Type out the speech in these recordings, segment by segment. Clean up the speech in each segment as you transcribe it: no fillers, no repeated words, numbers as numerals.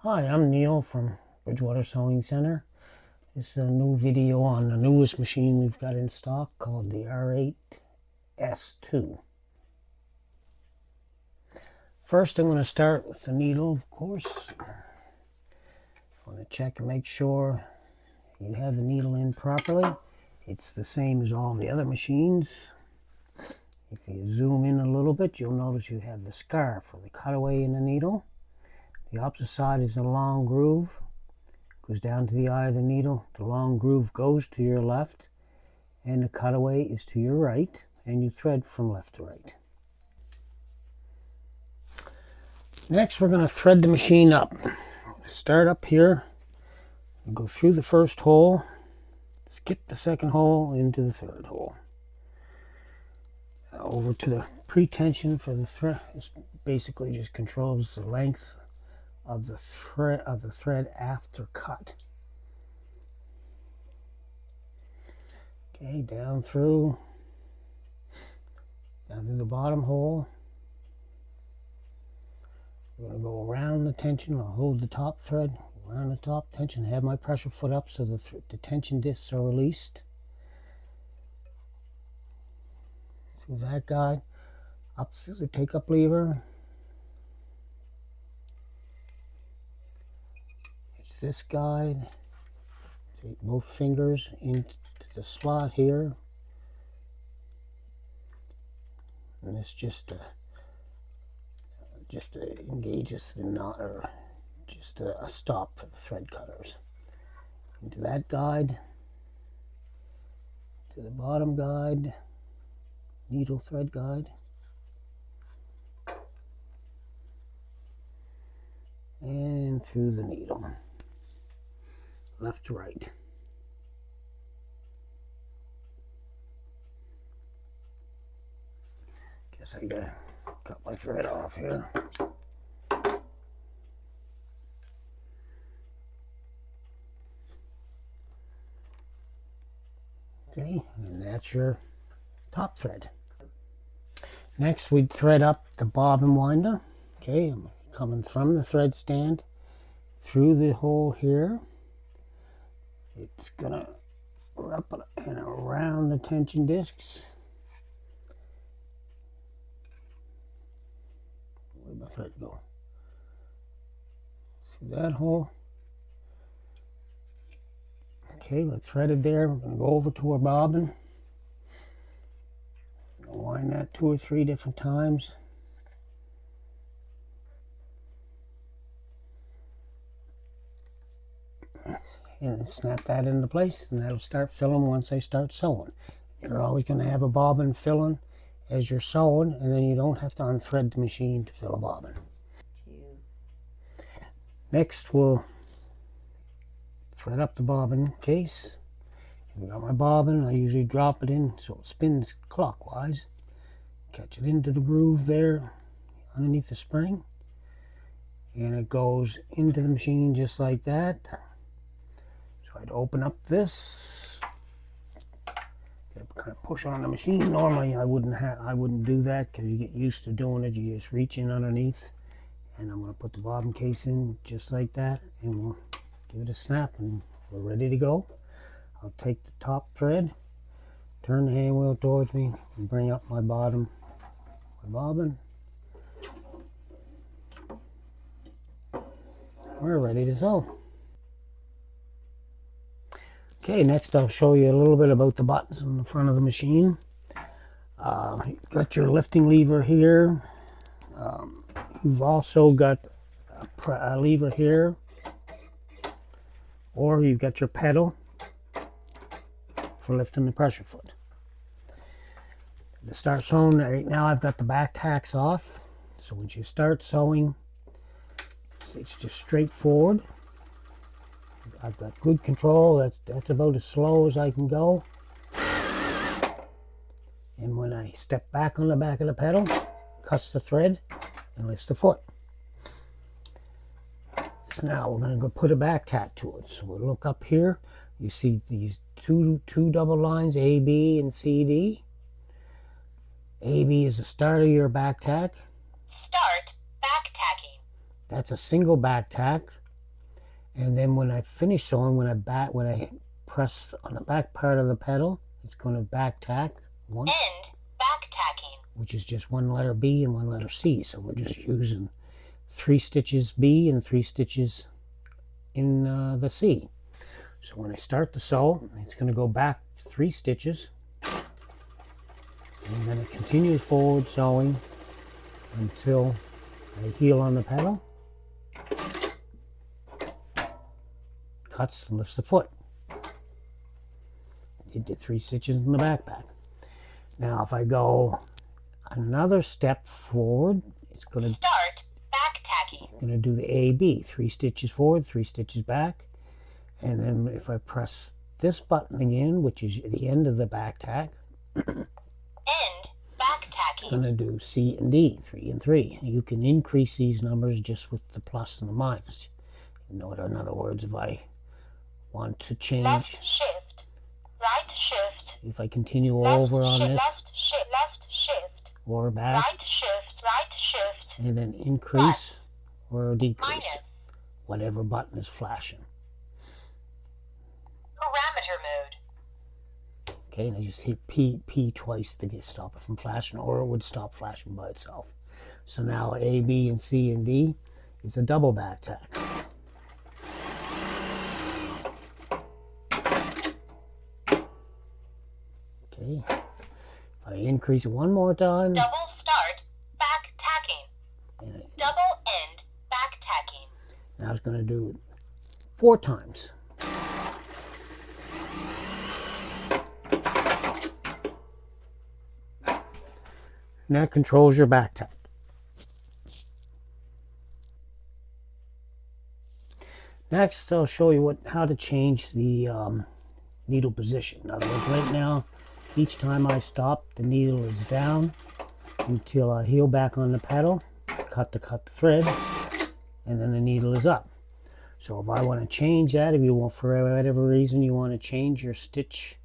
Hi, I'm Neil from Bridgewater Sewing Centre. This is a new video on the newest machine we've got in stock called the R8-S II. First, I'm going to start with the needle, of course. I want to check and make sure you have the needle in properly. It's the same as all the other machines. If you zoom in a little bit, you'll notice you have the scar for the cutaway in the needle. The opposite side is a long groove. Goes down to the eye of the needle. The long groove goes to your left, and the cutaway is to your right, and you thread from left to right. Next, we're going to thread the machine up. Start up here, go through the first hole, skip the second hole into the third hole. Over to the pre-tension for the thread. This basically just controls the length of the thread after cut. Okay, down through the bottom hole. We're going to go around the tension. I'll hold the top thread around the top tension, have my pressure foot up so the tension discs are released. Through that guide, up through the take-up lever. It's this guide. Take both fingers into the slot here. And this just engages the knot, or just a stop for the thread cutters. Into that guide, to the bottom guide, needle thread guide, and through the needle, left to right. Guess I gotta cut my thread off here. Okay, and that's your top thread. Next, we'd thread up the bobbin winder. Okay, I'm coming from the thread stand through the hole here. It's gonna wrap and around the tension discs. Where'd my thread go? See that hole? Okay, we're threaded there. We're gonna go over to our bobbin. Wind that 2 or 3 different times. And snap that into place, and that'll start filling once I start sewing. You're always going to have a bobbin filling as you're sewing, and then you don't have to unthread the machine to fill a bobbin. Next, we'll thread up the bobbin case. I've got my bobbin. I usually drop it in so it spins clockwise. Catch it into the groove there underneath the spring, and it goes into the machine just like that. So I'd open up this, kind of push on the machine. Normally I wouldn't do that because you get used to doing it. You just reach in underneath, and I'm going to put the bobbin case in just like that, and we'll give it a snap, and we're ready to go. I'll take the top thread, turn the hand wheel towards me, and bring up my bobbin. We're ready to sew. Okay, next I'll show you a little bit about the buttons on the front of the machine. You've got your lifting lever here. You've also got a lever here, or you've got your pedal for lifting the pressure foot. To start sewing, right now I've got the back tacks off. So once you start sewing, it's just straightforward. I've got good control. That's about as slow as I can go. And when I step back on the back of the pedal, cuts the thread and lifts the foot. So now we're going to go put a back tack to it. So we'll look up here. You see these two double lines, A, B, and C, D. AB is the start of your back tack. Start back tacking. That's a single back tack. And then when I finish sewing, when I press on the back part of the pedal, it's going to back tack once. End back tacking. Which is just one letter B and one letter C. So we're just using 3 stitches B and 3 stitches in the C. So when I start the sew, it's going to go back 3 stitches. And then it continues forward sewing until I heel on the pedal, cuts and lifts the foot. You did 3 stitches in the backpack. Now if I go another step forward, it's going to start back tacking. Going to do the AB, 3 stitches forward, 3 stitches back. And then if I press this button again, which is the end of the back tack, end back tacking. It's going to do C and D, 3 and 3. You can increase these numbers just with the plus and the minus. In other words, if I want to change, left shift, right shift. If I continue left over on shift, this, left shift, or back, right shift, and then increase or decrease, minus, whatever button is flashing. Parameter mode. Okay, and I just hit P twice to stop it from flashing, or it would stop flashing by itself. So now A, B, and C and D is a double back tack. Okay, if I increase it one more time, double start back tacking, double end back tacking. Now it's going to do it 4 times. And that controls your back tack. Next, I'll show you how to change the needle position. In other words, right now, each time I stop, the needle is down until I heel back on the pedal, cut the thread, and then the needle is up. So if I want to change that, if you want, for whatever reason, you want to change your stitch,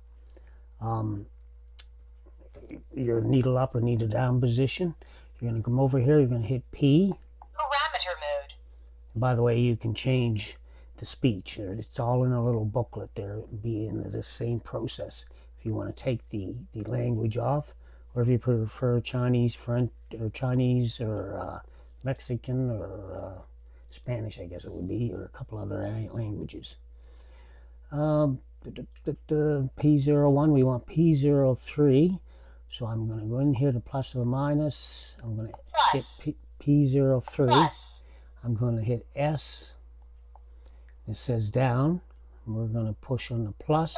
your needle up or needle down position, you're going to come over here, you're going to hit P. Parameter mode. By the way, you can change the speech. It's all in a little booklet there, being the same process. If you want to take the language off, or if you prefer Chinese, French, or Chinese, or Mexican, or Spanish, I guess it would be, or a couple other languages. The P01, we want P03. So I'm going to go in here to plus or the minus. I'm going to hit P03. Plus. I'm going to hit S. It says down. We're going to push on the plus.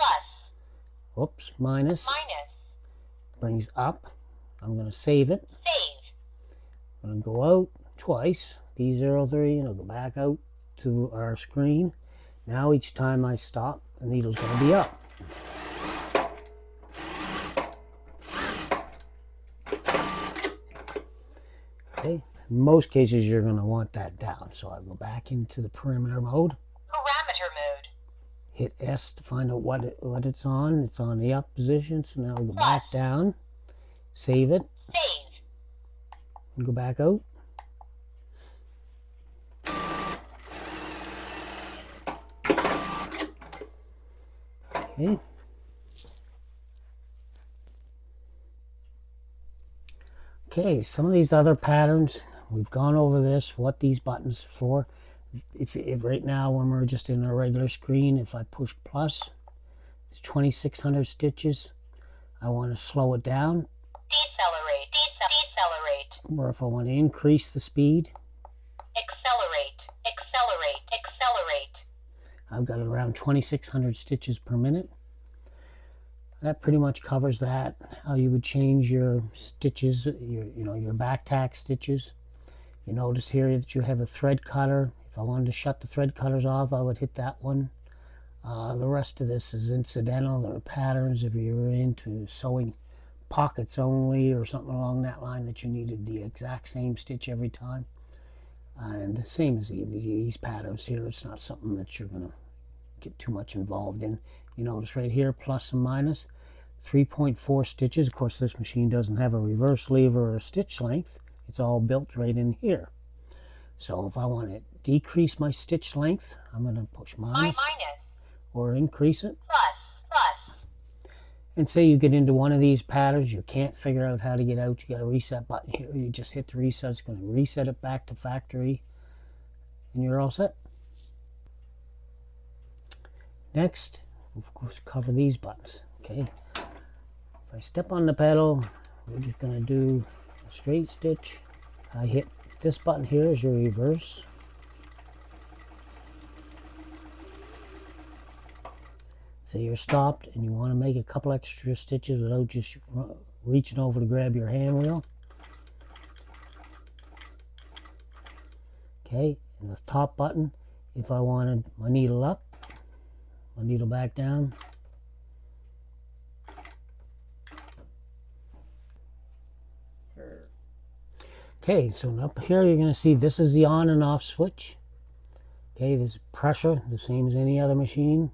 Whoops, minus. Brings up. I'm going to save it. I'm going to go out twice. P03, and I'll go back out to our screen. Now each time I stop, the needle's going to be up. Okay. In most cases, you're going to want that down. So I go back into the parameter mode. Parameter mode. Hit S to find out what it's on. It's on the up position. So now we go back down. Save it. And go back out. Okay. Okay, some of these other patterns, we've gone over this, what these buttons are for. If right now, when we're just in a regular screen, if I push plus, it's 2,600 stitches. I want to slow it down. Decelerate. Decelerate. Or if I want to increase the speed. Accelerate. Accelerate. Accelerate. I've got around 2,600 stitches per minute. That pretty much covers that, how you would change your stitches, your back tack stitches. You notice here that you have a thread cutter. If I wanted to shut the thread cutters off, I would hit that one. The rest of this is incidental. There are patterns if you're into sewing pockets only or something along that line that you needed the exact same stitch every time. And the same as these patterns here, it's not something that you're going to get too much involved in. You notice right here, plus and minus, 3.4 stitches. Of course, this machine doesn't have a reverse lever or a stitch length. It's all built right in here. So if I want to decrease my stitch length, I'm going to push minus or increase it. Plus. And say you get into one of these patterns, you can't figure out how to get out, you got a reset button here, you just hit the reset, it's going to reset it back to factory, and you're all set. Next, we'll cover these buttons, okay? If I step on the pedal, we're just going to do a straight stitch. I hit this button here is your reverse. So you're stopped and you want to make a couple extra stitches without just reaching over to grab your hand wheel. Okay, and the top button, if I wanted my needle up, my needle back down. Okay, so up here you're going to see this is the on and off switch. Okay, this is pressure, the same as any other machine.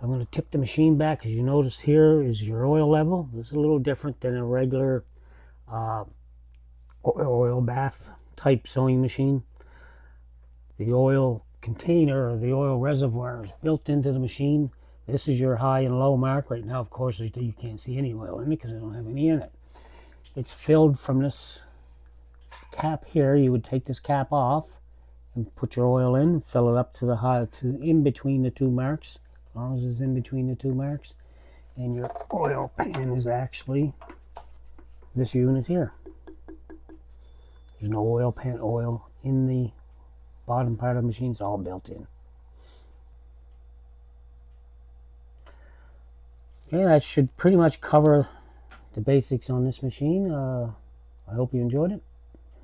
I'm going to tip the machine back. As you notice, here is your oil level. This is a little different than a regular oil bath type sewing machine. The oil container or the oil reservoir is built into the machine. This is your high and low mark. Right now, of course, you can't see any oil in it because I don't have any in it. It's filled from this cap here. You would take this cap off and put your oil in, fill it up to the high, in between the two marks. As long as it's in between the two marks, and your oil pan is actually this unit here. There's no oil pan oil in the bottom part of the machine. It's all built in. Okay, that should pretty much cover the basics on this machine. I hope you enjoyed it.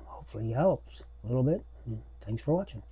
Hopefully it helps a little bit. Thanks for watching.